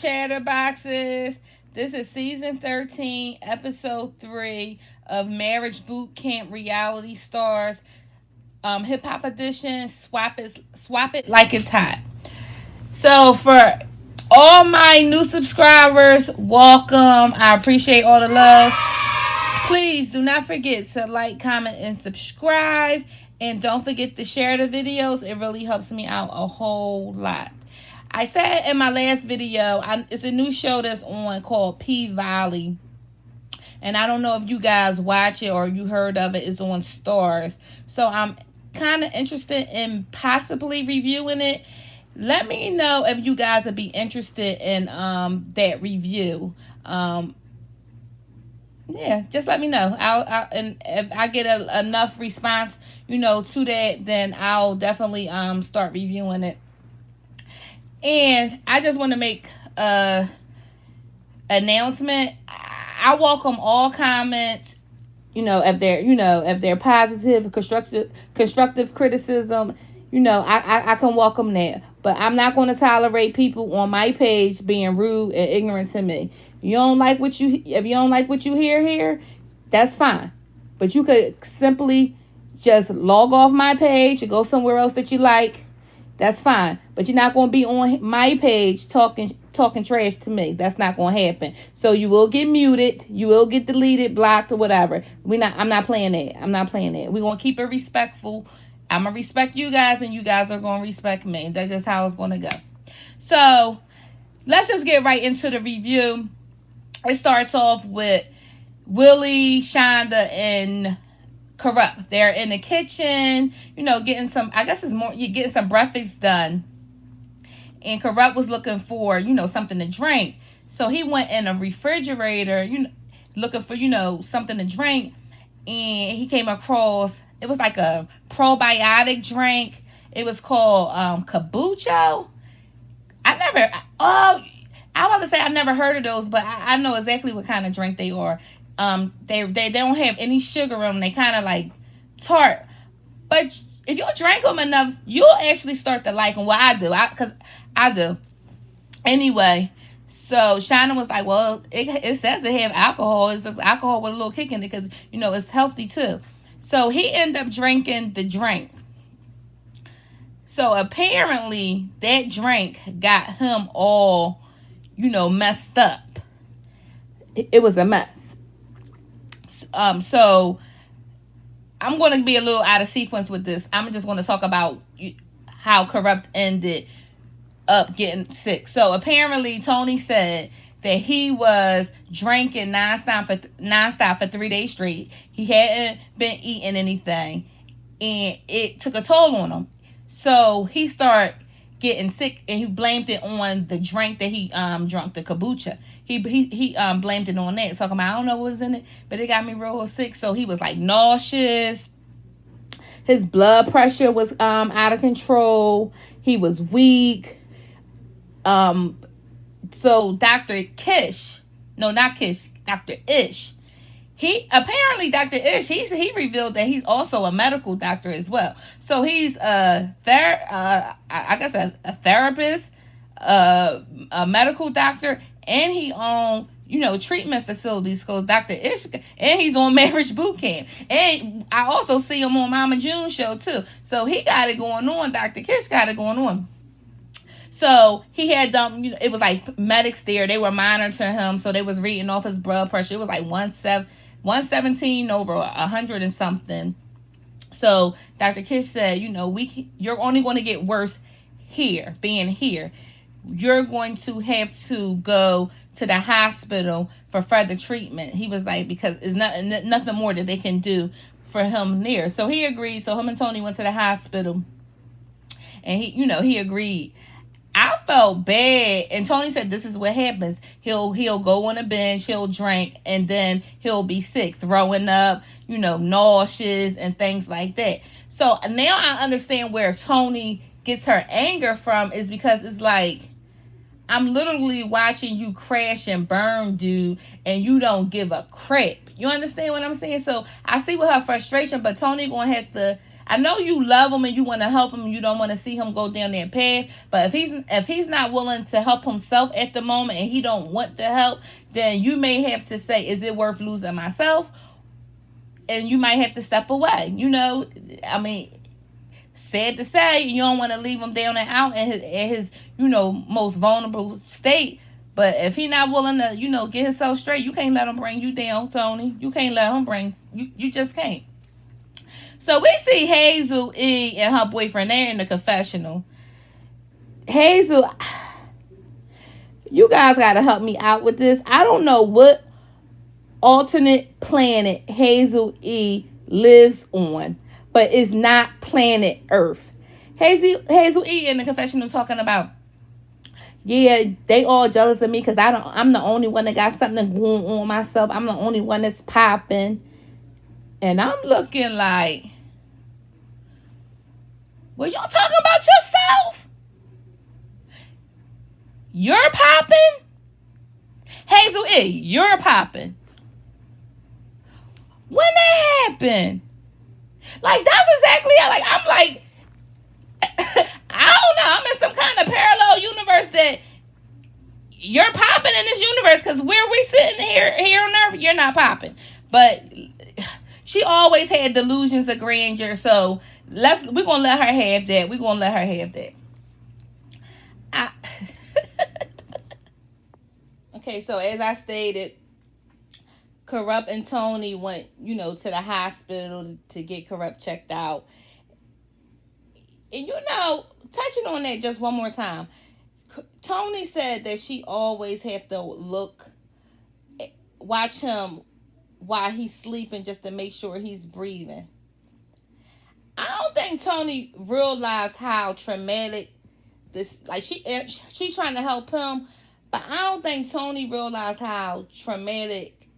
Chatterboxes. This is season 13, episode 3 of Marriage Boot Camp Reality Stars. Hip Hop Edition. Swap it like it's hot. So for all my new subscribers, welcome. I appreciate all the love. Please do not forget to like, comment, and subscribe. And don't forget to share the videos. It really helps me out a whole lot. I said in my last video, it's a new show that's on called P-Valley. And I don't know if you guys watch it or you heard of it. It's on Stars. So I'm kind of interested in possibly reviewing it. Let me know if you guys would be interested in that review. Yeah, just let me know. And if I get enough response, to that, then I'll definitely start reviewing it. And I just want to make a announcement. I welcome all comments. If they're positive, constructive criticism. I can welcome that. But I'm not going to tolerate people on my page being rude and ignorant to me. If you don't like what you hear here, that's fine. But you could simply just log off my page and go somewhere else that you like. That's fine. But you're not going to be on my page talking trash to me. That's not going to happen. So you will get muted. You will get deleted, blocked, or whatever. I'm not playing that. We're going to keep it respectful. I'm going to respect you guys, and you guys are going to respect me. That's just how it's going to go. So let's just get right into the review. It starts off with Willie, Shonda, and Corrupt. They're in the kitchen, getting some, I guess it's more, you're getting some breakfast done. And Corrupt was looking for, something to drink. So he went in a refrigerator, looking for, something to drink. And he came across, it was like a probiotic drink. It was called kombucha. I want to say I never heard of those, but I know exactly what kind of drink they are. They don't have any sugar in them. They kind of like tart. But if you drink them enough, you'll actually start to like them. Well, I do. Because I do. Anyway, so Shana was like, well, it says they have alcohol. It's just alcohol with a little kick in it because, it's healthy too. So he ended up drinking the drink. So apparently that drink got him all, messed up. It was a mess. So I'm going to be a little out of sequence with this. I'm just going to talk about how Corrupt ended up getting sick. So apparently Tony said that he was drinking nonstop for 3 days straight. He hadn't been eating anything, and it took a toll on him. So he started getting sick, and he blamed it on the drink that he drank, the kombucha. He blamed it on that, talking about, I don't know what was in it, but it got me real sick. So he was like nauseous. His blood pressure was out of control. He was weak. So Dr. Ish, Dr. Ish, he revealed that he's also a medical doctor as well. So he's a therapist, a medical doctor, and he owns, treatment facilities called Dr. Ish, and he's on Marriage Boot Camp. And I also see him on Mama June show too. So he got it going on. Dr. Kish got it going on. So he had it was like medics there. They were monitoring him, so they was reading off his blood pressure. It was like 117 over 100 and something. So Dr. Kish said, you're only going to get worse being here. You're going to have to go to the hospital for further treatment. He was like, because it's nothing more that they can do for him there. So he agreed. So him and Tony went to the hospital, and he agreed. I felt bad, and Tony said this is what happens. He'll go on a bench, he'll drink, and then he'll be sick, throwing up, nauseous and things like that. So now I understand where Tony gets her anger from, is because it's like, I'm literally watching you crash and burn, dude, and you don't give a crap. You understand what I'm saying? So I see with her frustration, but Tony gonna have to, I know you love him and you want to help him and you don't want to see him go down that path. But if he's not willing to help himself at the moment and he don't want the help, then you may have to say, is it worth losing myself? And you might have to step away. I mean, sad to say, you don't want to leave him down and out in his most vulnerable state. But if he not willing to, get himself straight, you can't let him bring you down, Tony. You can't let him bring you. You just can't. So we see Hazel-E and her boyfriend. They're in the confessional. Hazel, you guys got to help me out with this. I don't know what alternate planet Hazel-E lives on, but it's not planet Earth. Hazel-E in the confessional talking about, yeah, they all jealous of me because I'm the only one that got something going on myself. I'm the only one that's popping. And I'm looking like, well, y'all talking about yourself? You're popping? Hazel-E, you're popping. When that happened? Like, that's exactly how, like, I'm like, I don't know. I'm in some kind of parallel universe that you're popping in this universe, because where we sitting here on Earth, you're not popping. But she always had delusions of grandeur, so we're gonna let her have that. We're gonna let her have that. Okay, so as I stated, Corrupt and Tony went, to the hospital to get Corrupt checked out. And touching on that just one more time, Tony said that she always have to watch him while he's sleeping just to make sure he's breathing. I don't think Tony realized how traumatic this, like, she's trying to help him, but I don't think Tony realized how traumatic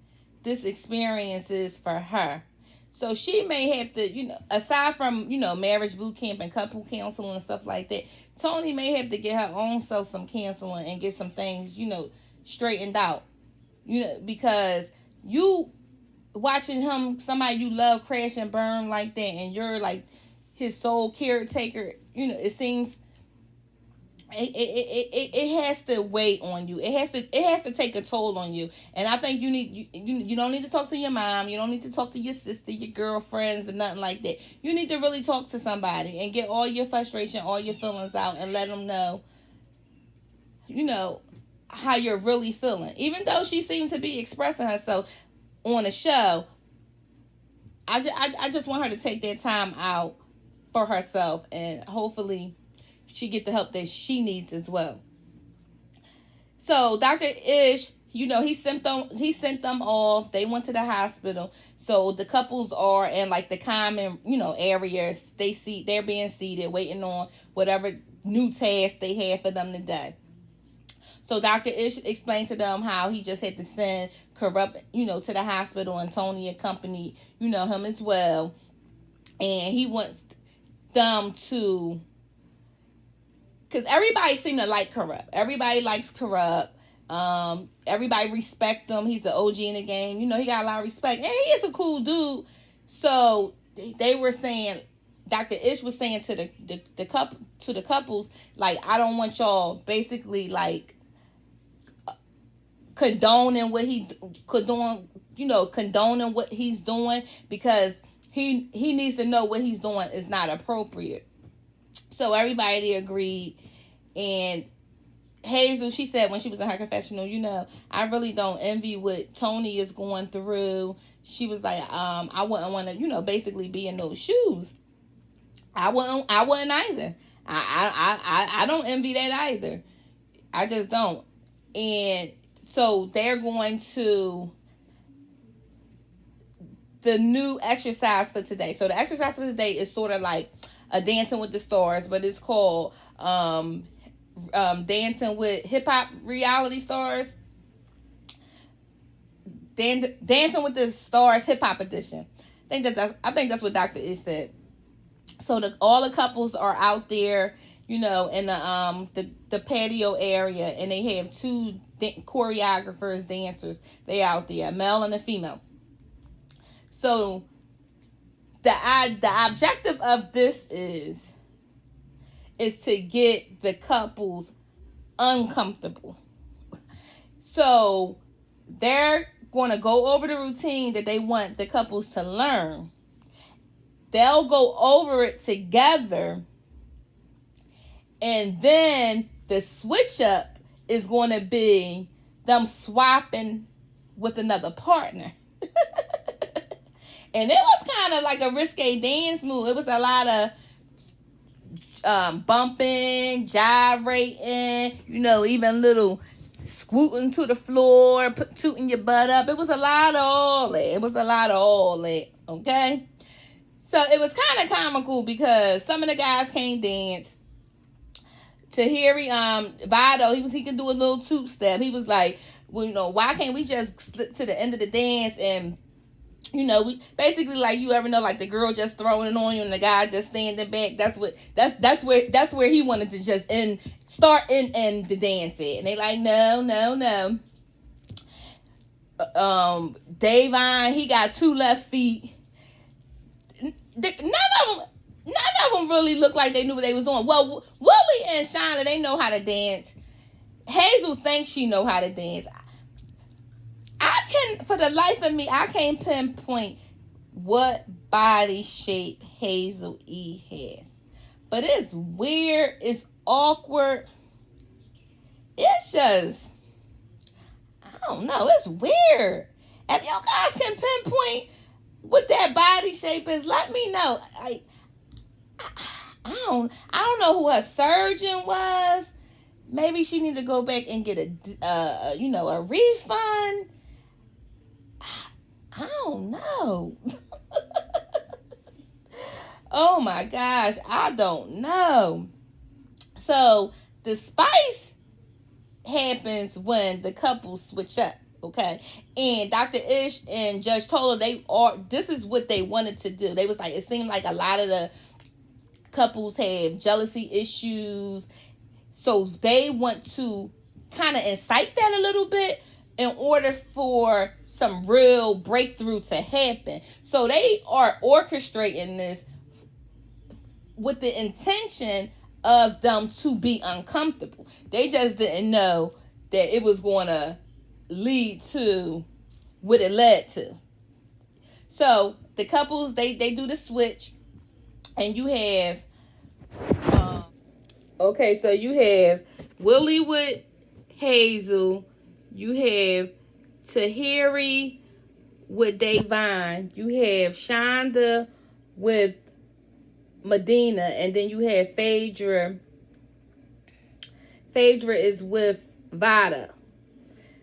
this experience is for her. So she may have to, aside from, marriage boot camp and couple counseling and stuff like that, Tony may have to get her own self some counseling and get some things, straightened out. Because you watching him, somebody you love, crash and burn like that, and you're like his sole caretaker, it seems it has to weigh on you. It has to take a toll on you. And I think you don't need to talk to your mom. You don't need to talk to your sister, your girlfriends, and nothing like that. You need to really talk to somebody and get all your frustration, all your feelings out, and let them know, how you're really feeling. Even though she seemed to be expressing herself on a show, I just want her to take that time out for herself, and hopefully she get the help that she needs as well. So Dr. Ish, he sent them off. They went to the hospital. So the couples are in like the common, areas. They're being seated, waiting on whatever new task they have for them today. So Dr. Ish explained to them how he just had to send Corrupt, to the hospital, and Tony accompanied, him as well. And he wants them to, because everybody seemed to like Corrupt. Everybody likes Corrupt. Everybody respect him. He's the OG in the game. He got a lot of respect. And he is a cool dude. So they were saying, Dr. Ish was saying to the couples, like, I don't want y'all basically like condoning what he's doing, because he needs to know what he's doing is not appropriate. So everybody agreed. And Hazel, she said when she was in her confessional, I really don't envy what Tony is going through. She was like, I wouldn't want to, basically be in those shoes. I wouldn't either. I don't envy that either. I just don't. And so they're going to the new exercise for today. So the exercise for today is sort of like a Dancing with the Stars, but it's called Dancing with Hip Hop Reality Stars. Dancing with the Stars Hip Hop Edition. I think that's what Dr. Ish said. So all the couples are out there, in the patio area, and they have two choreographers, dancers. They out there, a male and a female. So the objective of this is to get the couples uncomfortable. So they're going to go over the routine that they want the couples to learn. They'll go over it together, and then the switch up is going to be them swapping with another partner. And it was kind of like a risque dance move. It was a lot of bumping, gyrating, even little scooting to the floor, tooting your butt up. It was a lot of all that. Okay? So it was kind of comical because some of the guys can't dance. Tahiri, Vado, he can do a little two step. He was like, well, why can't we just slip to the end of the dance and, we basically, like, you ever know, like the girl just throwing it on you and the guy just standing back. That's where he wanted to just start and the dance at. And they like, no. Devon, he got 2 left feet. None of them really looked like they knew what they was doing. Well, Willie and Shauna, they know how to dance. Hazel thinks she know how to dance. For the life of me, I can't pinpoint what body shape Hazel-E has. But it's weird. It's awkward. It's just, I don't know. It's weird. If you guys can pinpoint what that body shape is, let me know. I don't know who her surgeon was. Maybe she need to go back and get a refund. I don't know. Oh my gosh, I don't know. So the spice happens when the couples switch up. Okay, and Dr. Ish and Judge Tola, this is what they wanted to do. They was like, it seemed like a lot of the couples have jealousy issues, so they want to kind of incite that a little bit in order for some real breakthrough to happen. So they are orchestrating this with the intention of them to be uncomfortable. They just didn't know that it was going to lead to what it led to. So the couples, they do the switch, and you have so you have Willie with Hazel, you have Tahiri with Devon, you have Shonda with Medina, and then you have Phaedra. Phaedra is with Vada.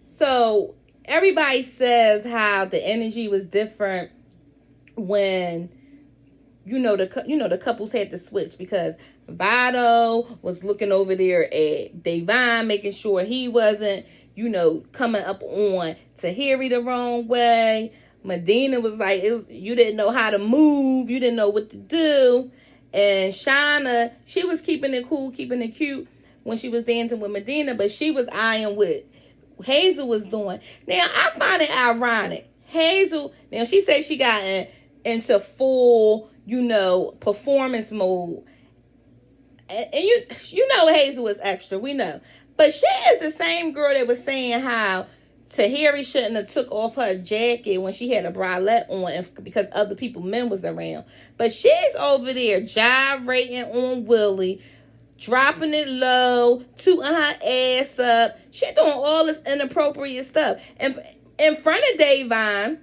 So everybody says how the energy was different when the couples had to switch, because Vado was looking over there at Devon, making sure he wasn't, coming up on Tahiri the wrong way. Medina was like, you didn't know how to move, you didn't know what to do. And Shauna, she was keeping it cool, keeping it cute when she was dancing with Medina, but she was eyeing what Hazel was doing. Now, I find it ironic. Hazel, now she said she got into full, performance mode. And Hazel is extra, we know. But she is the same girl that was saying how Tahiri shouldn't have took off her jacket when she had a bralette on because other men was around. But she's over there gyrating on Willie, dropping it low, tooting her ass up. She doing all this inappropriate stuff. And in front of Devon,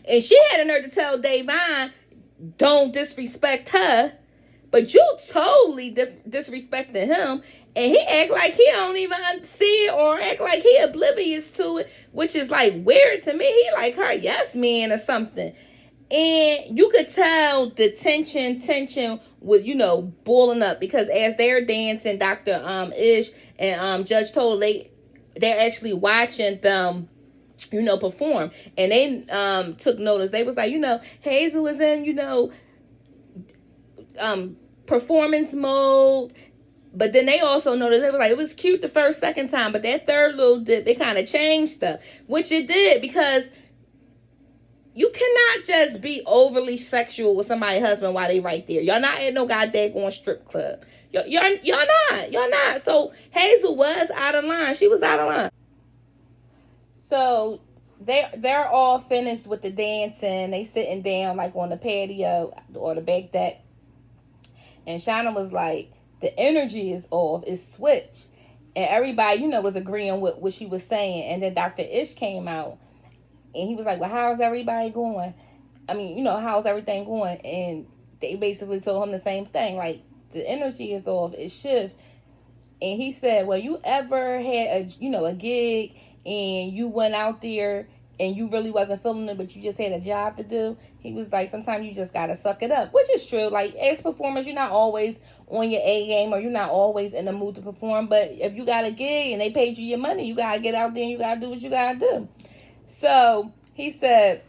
and she had a nerve to tell Devon, don't disrespect her. But you totally disrespecting him. And he act like he don't even see it, or act like he oblivious to it, which is like weird to me. He like her yes man or something. And you could tell the tension was, boiling up, because as they're dancing, Dr. Ish and Judge Tola, they're actually watching them, perform. And they took notice. They was like, Hazel is in, performance mode. But then they also noticed, they were like, it was cute the second time, but that third little dip, it kind of changed stuff, which it did, because You cannot just be overly sexual with somebody's husband while they right there. Y'all not at no goddamn going strip club. Y'all not. Y'all not. So Hazel was out of line. She was out of line. So they're all finished with the dancing. They sitting down like on the patio or the back deck. And Shauna was like, the energy is off. It's switched. And everybody, was agreeing with what she was saying. And then Dr. Ish came out. And he was like, well, how's everybody going? I mean, how's everything going? And they basically told him the same thing. Like, the energy is off. It shifts. And he said, well, you ever had a gig and you went out there and you really wasn't feeling it, but you just had a job to do? He was like, sometimes you just got to suck it up, which is true. Like, as performers, you're not always on your A game or you're not always in the mood to perform. But if you got a gig and they paid you your money, you got to get out there and you got to do what you got to do. So he said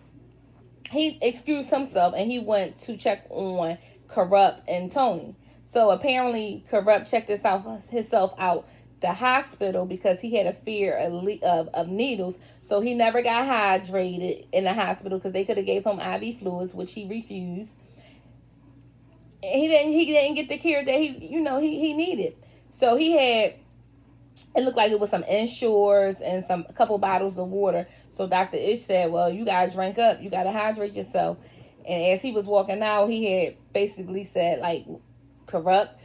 he excused himself and he went to check on Corrupt and Tony. So apparently Corrupt checked himself out the hospital because he had a fear of needles. So he never got hydrated in the hospital because they could have gave him IV fluids, which he refused. And he didn't get the care that he needed. So he had, it looked like it was some Ensures and a couple bottles of water. So Dr. Ish said, well, you got to drink up. You got to hydrate yourself. And as he was walking out, he had basically said, like, Corrupt,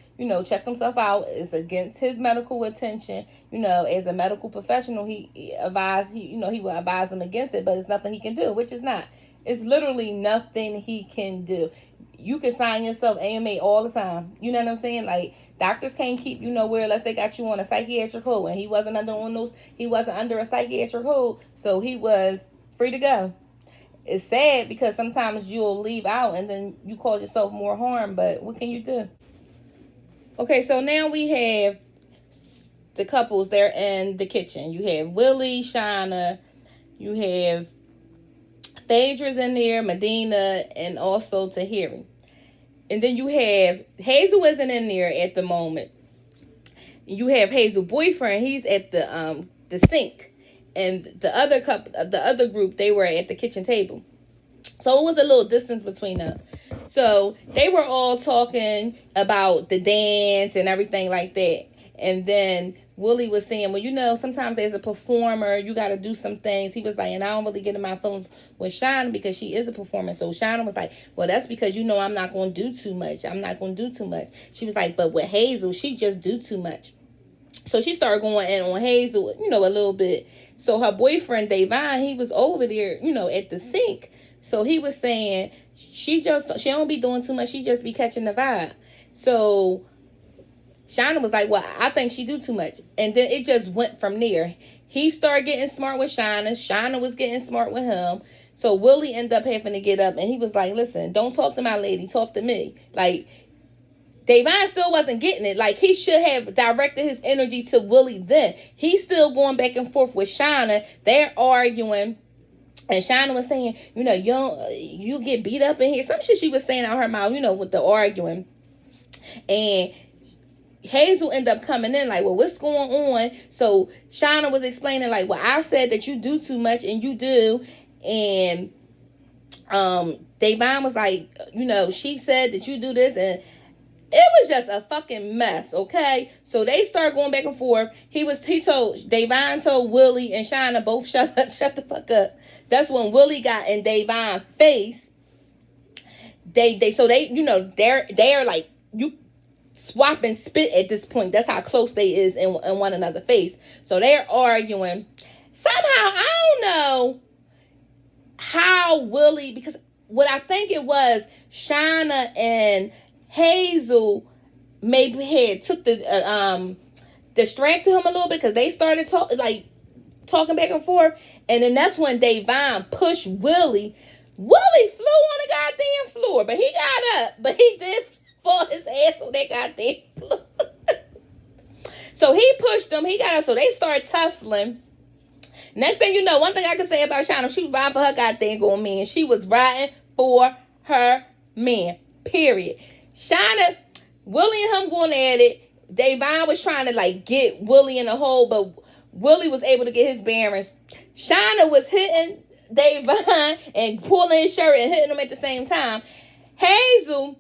checked himself out. It's against his medical attention. As a medical professional, he would advise him against it, but it's nothing he can do, which is not. It's literally nothing he can do. You can sign yourself AMA all the time. You know what I'm saying? Like, doctors can't keep you nowhere unless they got you on a psychiatric hold. And he wasn't under a psychiatric hold, so he was free to go. It's sad because sometimes you'll leave out and then you cause yourself more harm, but what can you do? Okay, so now we have the couples. They're in the kitchen. You have Willie, Shauna, you have Phaedra's in there, Medina, and also Tahiri. And then you have Hazel isn't in there at the moment. You have Hazel's boyfriend. He's at the sink, and the other group, they were at the kitchen table. So it was a little distance between them. So they were all talking about the dance and everything like that. And then Willie was saying, well, sometimes as a performer, you got to do some things. He was like, and I don't really get in my feelings with Shauna because she is a performer. So Shauna was like, well, that's because, I'm not going to do too much. I'm not going to do too much. She was like, but with Hazel, she just do too much. So she started going in on Hazel, a little bit. So her boyfriend, Devon, he was over there, at the sink. So he was saying, she don't be doing too much. She just be catching the vibe. So Shauna was like, well, I think she do too much. And then it just went from there. He started getting smart with Shauna. Shauna was getting smart with him. So Willie ended up having to get up. And he was like, listen, don't talk to my lady. Talk to me. Like, Devon still wasn't getting it. Like, he should have directed his energy to Willie then. He's still going back and forth with Shauna. They're arguing. And Shauna was saying, you get beat up in here. Some shit she was saying out her mouth, with the arguing. And Hazel ended up coming in like, well, what's going on? So Shauna was explaining like, well, I said that you do too much and you do. And Devon was like, she said that you do this, and it was just a fucking mess, okay? So they started going back and forth. Devon told Willie and Shauna both shut the fuck up. That's when Willie got in Devon's face. They're like, you swap and spit at this point. That's how close they is in one another's face. So they're arguing. Somehow, I don't know how Willie, because what I think it was, Shauna and Hazel maybe had took the distracted him a little bit because they started talking back and forth, and then that's when Devon pushed Willie. Willie flew on the goddamn floor, but he got up, but he did fall his ass on that goddamn floor. So he pushed them, he got up, so they started tussling. Next thing you know, one thing I can say about Shauna, she was riding for her goddamn going man. She was riding for her man, period. Shauna, Willie and him going at it. Devon was trying to get Willie in a hole, but Willie was able to get his bearings. Shauna was hitting Devon and pulling his shirt and hitting him at the same time. Hazel,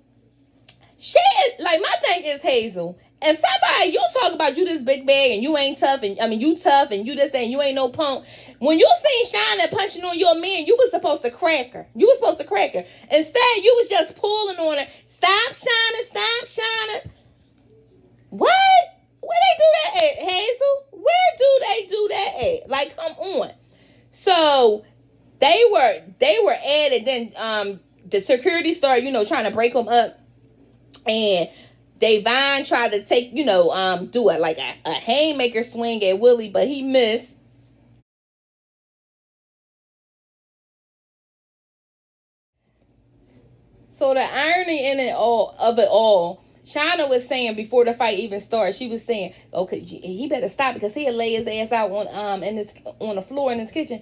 she like, my thing is, Hazel, if somebody, you talk about you this big bag and you ain't tough, and I mean you tough and you this thing, you ain't no punk. When you seen Shana punching on your man, you was supposed to crack her. You was supposed to crack her. Instead, you was just pulling on her. Stop Shana, stop Shana. What? Where they do that at, Hazel? Where do they do that at? Like, come on. So they were at it. Then the security started, trying to break them up, and Devon tried to take, do it like a haymaker swing at Willie, but he missed. So the irony in it all, Shauna was saying before the fight even started, she was saying, "Okay, he better stop because he'll lay his ass out on the floor in his kitchen."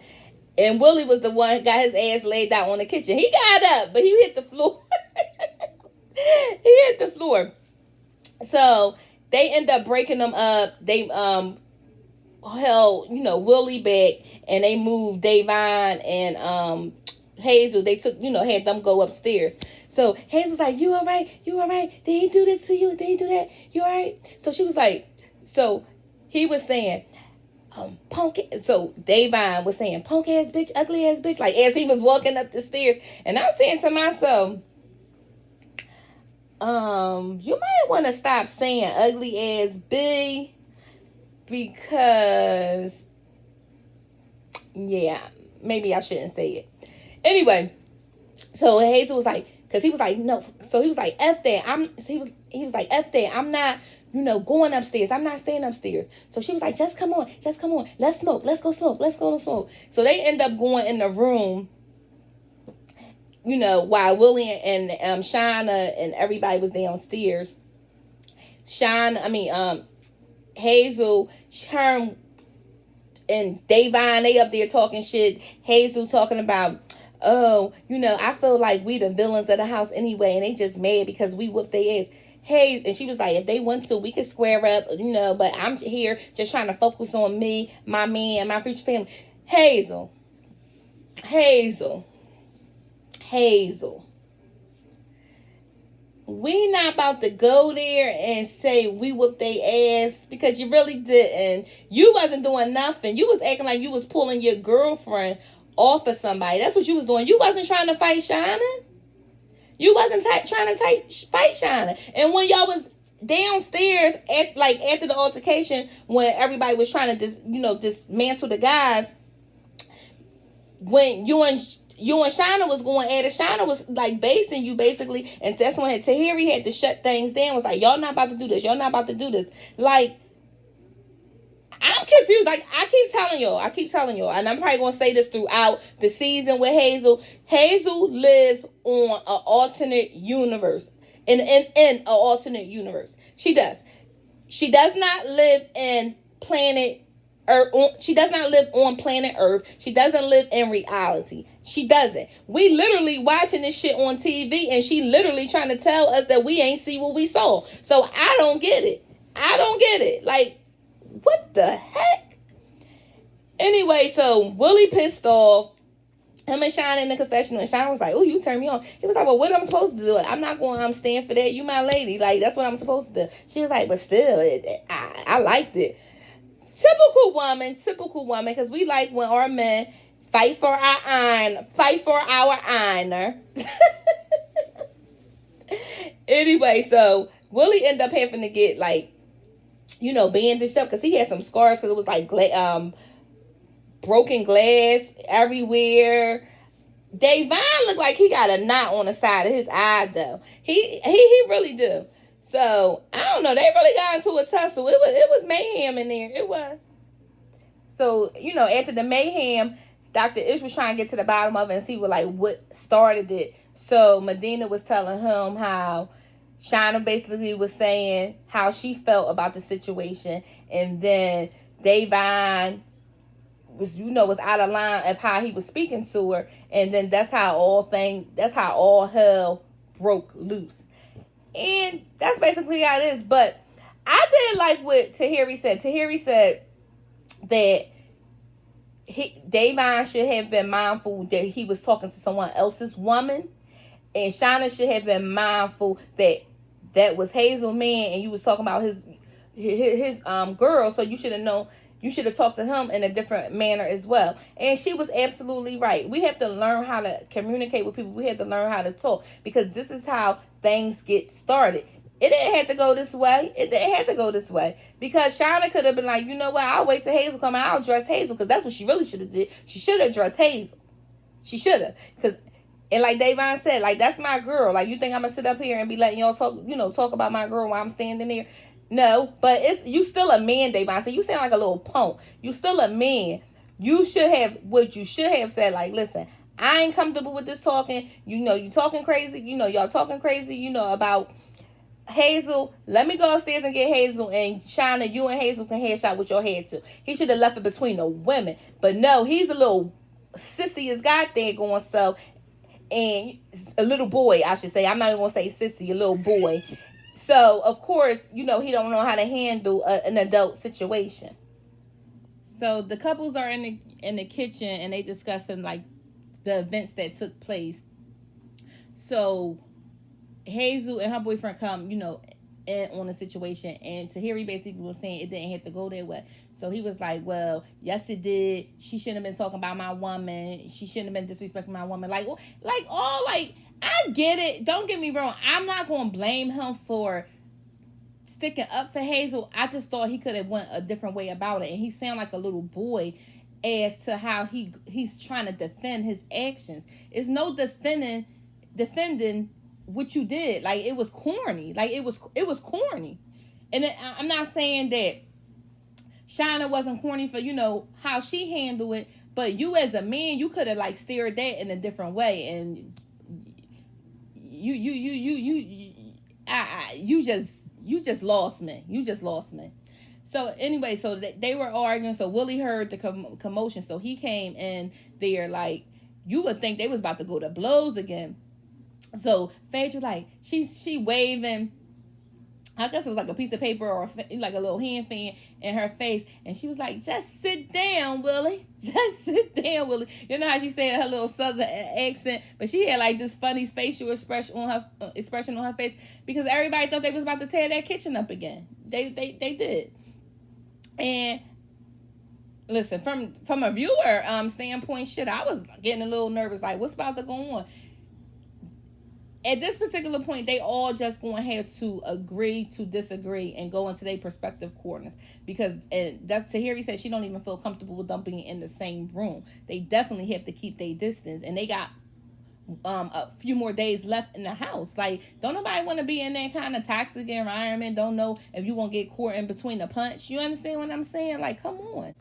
And Willie was the one who got his ass laid out on the kitchen. He got up, but he hit the floor. He hit the floor. So they end up breaking them up. They held Willie back, and they moved Devon and Hazel. They took had them go upstairs. So Hazel was like, "You all right? You all right? They ain't do this to you. They ain't do that. You all right?" So she was like, so he was saying, punk. So Devon was saying, "Punk ass bitch, ugly ass bitch," like as he was walking up the stairs. And I'm saying to myself, you might want to stop saying ugly ass B, because yeah, maybe I shouldn't say it. Anyway, so Hazel was like, because he was like, no. So he was like, F that. He was like, F that. I'm not, going upstairs. I'm not staying upstairs. So she was like, just come on. Let's smoke. Let's go smoke. So they end up going in the room, while Willie and Shauna and everybody was downstairs. Hazel, her and Devon, they up there talking shit. Hazel talking about, oh, I feel like we the villains of the house anyway, and they just mad because we whooped their ass. Hey, and she was like, if they want to, we could square up, but I'm here just trying to focus on me, my man, my future family. Hazel. We not about to go there and say we whooped their ass, because you really didn't. You wasn't doing nothing. You was acting like you was pulling your girlfriend off of somebody. That's what you was doing. You wasn't trying to fight Shauna. You wasn't trying to fight Shauna. And when y'all was downstairs after the altercation, when everybody was trying to dismantle the guys, when you and Shauna was going at it, Shauna was like basing you basically, and that's when Tahiri had to shut things down. Was like, y'all not about to do this. Like, I'm confused. Like, I keep telling y'all, and I'm probably gonna say this throughout the season with Hazel. Hazel lives on an alternate universe. In an alternate universe. She does. She does not live in planet Earth. She does not live on planet Earth. She doesn't live in reality. She doesn't. We literally watching this shit on TV, and she literally trying to tell us that we ain't see what we saw. So I don't get it. Like, what the heck? Anyway, so Willie pissed off. Him and Shine in the confessional, and Shine was like, "Oh, you turned me on." He was like, "Well, what am I supposed to do? I'm not going to stand for that. You my lady. Like, that's what I'm supposed to do." She was like, "But still, I liked it." Typical woman, because we like when our men fight for our honor. Anyway, so Willie ended up having to get bandaged up because he had some scars, because it was like broken glass everywhere. Devon looked like he got a knot on the side of his eye, though. He really do. So I don't know. They really got into a tussle. It was mayhem in there. It was. So after the mayhem, Dr. Ish was trying to get to the bottom of it and see what started it. So Medina was telling him how Shauna basically was saying how she felt about the situation, and then Devon was out of line of how he was speaking to her, and then that's how all hell broke loose. And that's basically how it is. But I did like what Tahiri said. Tahiri said that Davon should have been mindful that he was talking to someone else's woman, and Shauna should have been mindful that that was Hazel man, and you was talking about his girl. So you should have known. You should have talked to him in a different manner as well. And she was absolutely right. We have to learn how to communicate with people. We have to learn how to talk, because this is how things get started. It didn't have to go this way. It didn't have to go this way. Because Shauna could have been like, you know what, I'll wait till Hazel come and I'll dress Hazel. Because that's what she really should have did. She should have dressed Hazel. She should have. Because, and like Davon said, like, that's my girl. Like, you think I'm going to sit up here and be letting y'all talk about my girl while I'm standing there? No, but you still a man, Davon. So you sound like a little punk. You still a man. You should have, what you should have said, like, listen, I ain't comfortable with this talking. You talking crazy. Y'all talking crazy, about Hazel. Let me go upstairs and get Hazel, and Shauna, you and Hazel can headshot with your head too. He should have left it between the women. But no, he's a little sissy as God there going so, and a little boy, I should say. I'm not even going to say sissy, a little boy. So, of course, he don't know how to handle an adult situation. So, the couples are in the kitchen, and they discussing, like, the events that took place. So, Hazel and her boyfriend come, in on the situation. And Tahiri basically was saying it didn't have to go that way. So, he was like, well, yes, it did. She shouldn't have been talking about my woman. She shouldn't have been disrespecting my woman. I get it. Don't get me wrong. I'm not going to blame him for sticking up for Hazel. I just thought he could have went a different way about it. And he sounded like a little boy as to how he's trying to defend his actions. It's no defending what you did. Like, it was corny. Like, it was corny. And I'm not saying that Shauna wasn't corny for, how she handled it. But you as a man, you could have, like, steered that in a different way. And you just lost me. You just lost me. So anyway, so they were arguing. So Willie heard the commotion. So he came in there, like, you would think they was about to go to blows again. So Phaedra, like, she waving, I guess it was like a piece of paper or like a little hand fan in her face. And she was like, just sit down, Willie. Just sit down, Willie. You know how she said her little southern accent, but she had like this funny facial expression on her face, because everybody thought they was about to tear that kitchen up again. They did. And listen, from a viewer standpoint, I was getting a little nervous. Like, what's about to go on? At this particular point, they all just going to have to agree to disagree and go into their prospective corners. Because, and that's Tahiri said she don't even feel comfortable with them being in the same room. They definitely have to keep their distance. And they got a few more days left in the house. Like, don't nobody want to be in that kind of toxic environment. Don't know if you won't get caught in between the punch. You understand what I'm saying? Like, come on.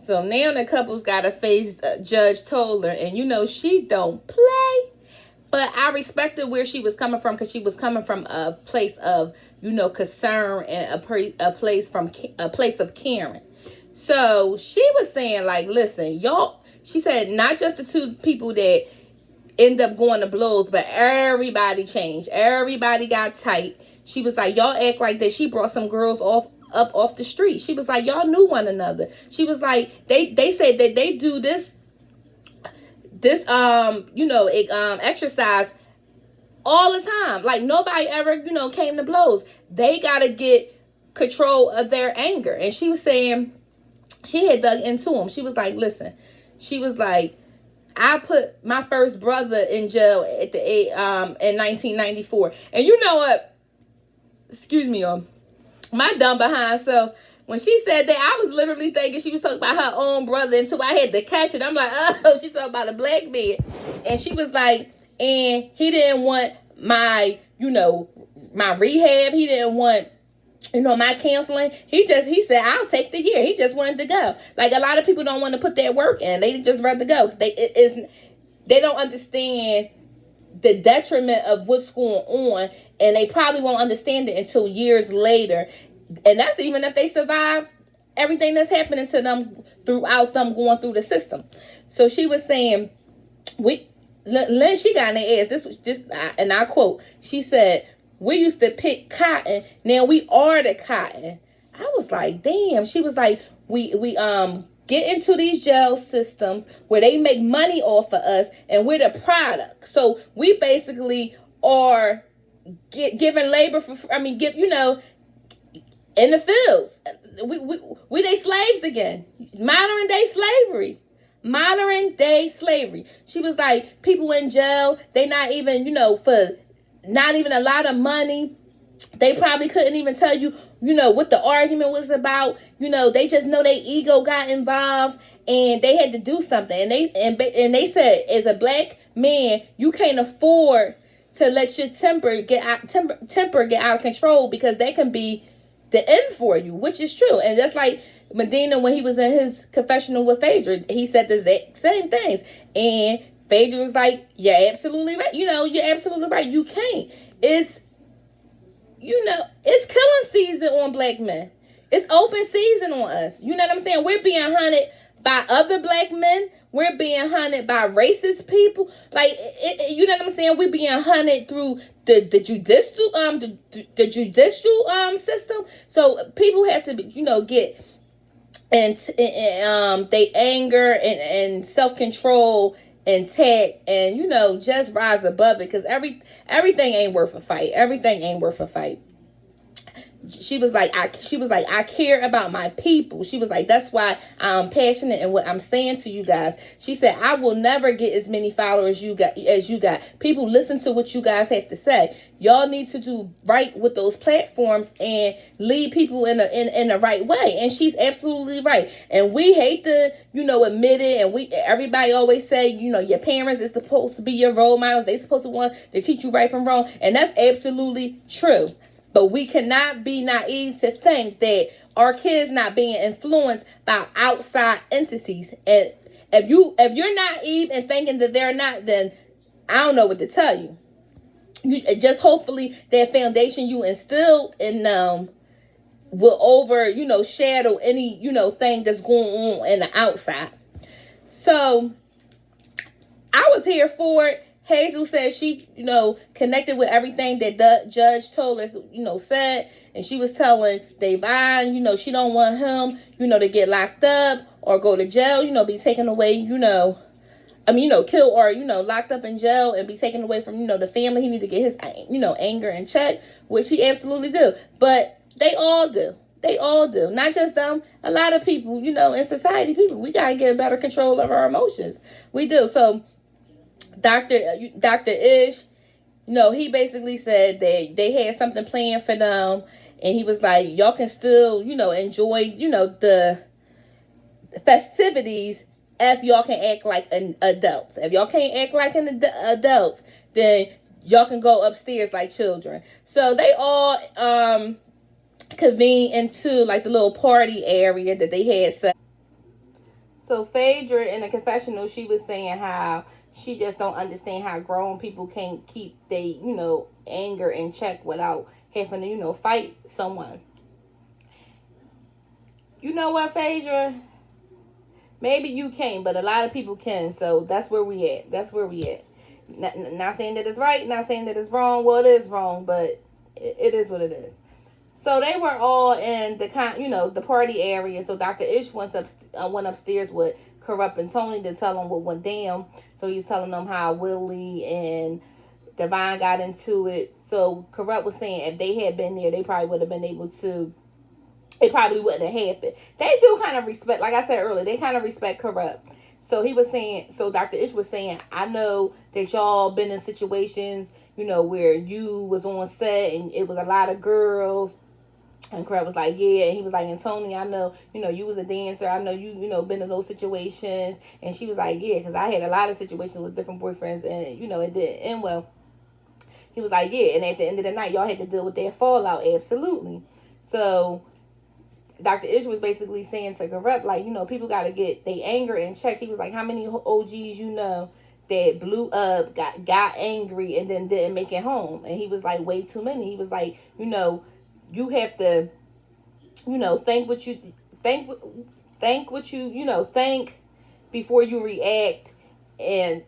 So now the couple's got to face Judge Tola. And she don't play. But I respected where she was coming from, because she was coming from a place of, concern, and a place of caring. So she was saying, like, listen, y'all, she said, not just the two people that end up going to blows, but everybody changed. Everybody got tight. She was like, y'all act like that she brought some girls up off the street. She was like, y'all knew one another. She was like, they said that they do this exercise all the time. Like, nobody ever, came to blows. They got to get control of their anger. And she was saying, she had dug into him. She was like, listen, she was like, I put my first brother in jail in 1994. And you know what? Excuse me, my dumb behind self. When she said that, I was literally thinking she was talking about her own brother, until I had to catch it. I'm like, oh, she's talking about a black man. And she was like, and he didn't want my, my rehab. He didn't want, my counseling. He said, I'll take the year. He just wanted to go. Like, a lot of people don't want to put that work in. They just rather go. They don't understand the detriment of what's going on. And they probably won't understand it until years later. And that's even if they survive everything that's happening to them throughout them going through the system. So she was saying, Lynn, she got in their ass. This was just, and I quote, she said, we used to pick cotton. Now we are the cotton. I was like, damn. She was like, we get into these jail systems where they make money off of us and we're the product. So we basically are giving labor for, in the fields. We they slaves again. Modern day slavery. Modern day slavery. She was like, people in jail, they not even, for not even a lot of money. They probably couldn't even tell you, what the argument was about. They just know their ego got involved and they had to do something. And they said, as a black man, you can't afford to let your temper get out of control, because they can be the end for you, which is true. And just like Medina, when he was in his confessional with Phaedra, he said the exact same things. And Phaedra was like, you're absolutely right. You're absolutely right. You can't. It's killing season on black men. It's open season on us. You know what I'm saying? We're being hunted by other black men. We're being hunted by racist people. Like, you know what I'm saying? We're being hunted through the judicial system. So people have to, get and they anger and self-control intact, and just rise above it, because everything ain't worth a fight. Everything ain't worth a fight. She was like, I care about my people. She was like, that's why I'm passionate in what I'm saying to you guys. She said, I will never get as many followers as you got. People listen to what you guys have to say. Y'all need to do right with those platforms and lead people in the right way. And she's absolutely right. And we hate to, admit it. And everybody always say, your parents is supposed to be your role models. They supposed to want to teach you right from wrong. And that's absolutely true. But we cannot be naive to think that our kids not being influenced by outside entities. And if you're naive and thinking that they're not, then I don't know what to tell you. You just hopefully that foundation you instilled in them will shadow any thing that's going on in the outside. So I was here for it. Hazel said she, connected with everything that the judge Tola, said. And she was telling Devon, she don't want him, to get locked up or go to jail, be taken away, killed or, locked up in jail and be taken away from, the family. He need to get his, anger in check, which he absolutely do. But they all do. They all do. Not just them. A lot of people, in society, we got to get better control of our emotions. We do. So, Dr. Ish, he basically said that they had something planned for them, and he was like, y'all can still, enjoy, the festivities if y'all can act like an adults. If y'all can't act like an adults, then y'all can go upstairs like children. So they all convened into like the little party area that they had set. So Phaedra in the confessional, she was saying how she just don't understand how grown people can't keep their, anger in check without having to, fight someone. You know what, Phaedra? Maybe you can, but a lot of people can. So that's where we at. That's where we at. Not saying that it's right, not saying that it's wrong. Well, it is wrong, but it is what it is. So they were all in the party area. So Dr. Ish went upstairs with Corrupt and Tony to tell them what went down. So he's telling them how Willie and Devon got into it. So Corrupt was saying if they had been there, they probably would have been able to. It probably wouldn't have happened. They do kind of respect, like I said earlier, they kind of respect Corrupt. So he was saying, so Dr. Ish was saying, I know that y'all been in situations, where you was on set and it was a lot of girls. And Corrupt was like, yeah. And he was like, and Tony, I know, you was a dancer. I know you, been in those situations. And she was like, yeah, because I had a lot of situations with different boyfriends. And, it didn't end well. He was like, yeah. And at the end of the night, y'all had to deal with that fallout. Absolutely. So Dr. Ish was basically saying to Corrupt, like, people got to get their anger in check. He was like, how many OGs that blew up, got angry, and then didn't make it home? And he was like, way too many. He was like, you have to, think what you think what you think before you react. And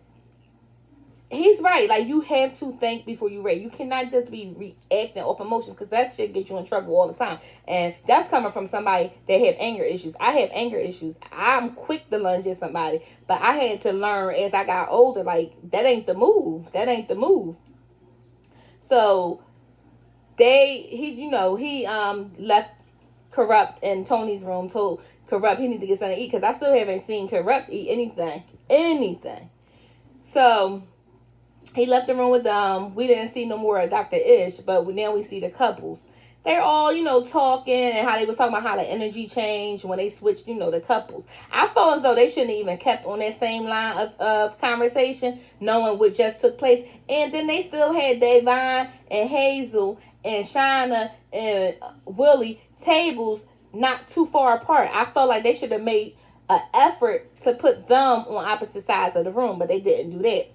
he's right. Like, you have to think before you react. You cannot just be reacting off emotion, because that shit get you in trouble all the time. And that's coming from somebody that have anger issues. I have anger issues. I'm quick to lunge at somebody, but I had to learn as I got older, like, that ain't the move. That ain't the move. So he left Corrupt in Tony's room, told Corrupt he need to get something to eat, because I still haven't seen Corrupt eat anything. So he left the room with them. We didn't see no more of Dr. Ish, but now we see the couples. They're all, talking, and how they was talking about how the energy changed when they switched, the couples. I felt as though they shouldn't even kept on that same line of conversation, knowing what just took place. And then they still had Devon and Hazel and Shauna and Willie tables not too far apart. I felt like they should have made an effort to put them on opposite sides of the room, but they didn't do that.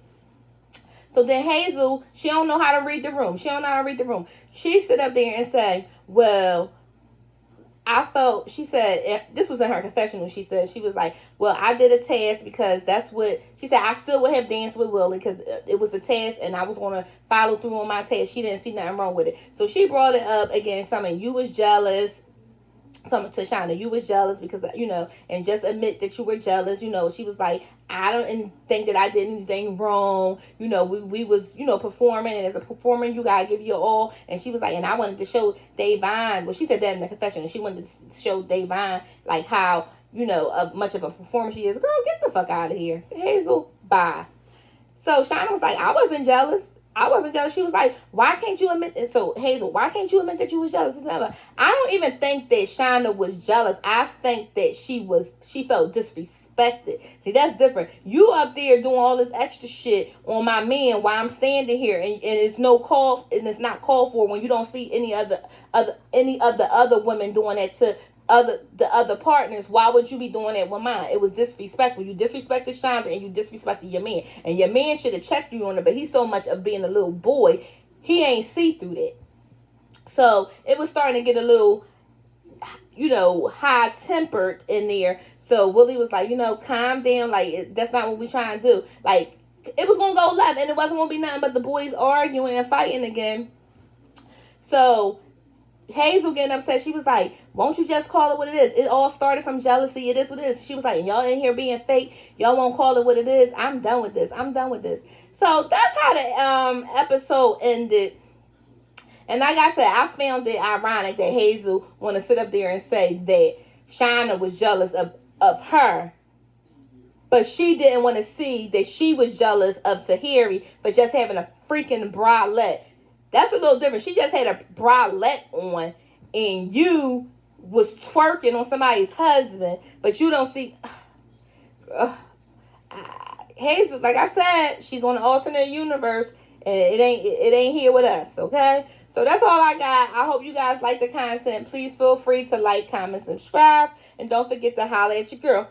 So then Hazel, she don't know how to read the room. She sit up there and say, well, she said, this was in her confessional, she said, she was like, well, I did a task because that's what, she said, I still would have danced with Willie because it was a task and I was going to follow through on my task. She didn't see nothing wrong with it. So she brought it up again, something, you was jealous. Something to Shauna, you was jealous because, and just admit that you were jealous. She was like, I don't think that I did anything wrong. We was, performing, and as a performer, you gotta give your all. And she was like, and I wanted to show Devon, well, she said that in the confession, and she wanted to show Devon, like, how, much of a performer she is. Girl, get the fuck out of here. Hazel, bye. So Shauna was like, I wasn't jealous. She was like, why can't you admit that? So Hazel, why can't you admit that you was jealous? I don't even think that Shauna was jealous. I think that she felt disrespected. See, that's different. You up there doing all this extra shit on my man while I'm standing here, and it's no call, and it's not called for when you don't see any of the other women doing that to the other partners. Why would you be doing that with mine? It was disrespectful. You disrespected Shonda and you disrespected your man. And your man should have checked you on it, but he's so much of being a little boy, he ain't see through that. So it was starting to get a little, high-tempered in there. So Willie was like, calm down. Like, that's not what we trying to do. Like, it was going to go left, and it wasn't going to be nothing but the boys arguing and fighting again. So Hazel getting upset. She was like, won't you just call it what it is? It all started from jealousy. It is what it is. She was like, y'all in here being fake. Y'all won't call it what it is. I'm done with this. So that's how the episode ended. And like I said, I found it ironic that Hazel want to sit up there and say that Shauna was jealous of her. But she didn't want to see that she was jealous of Tahiri for just having a freaking bralette. That's a little different. She just had a bralette on, and you was twerking on somebody's husband, but you don't see. Hazel, like I said, she's on an alternate universe, and it ain't here with us. Okay, so that's all I got. I hope you guys like the content. Please feel free to like, comment, subscribe, and don't forget to holler at your girl.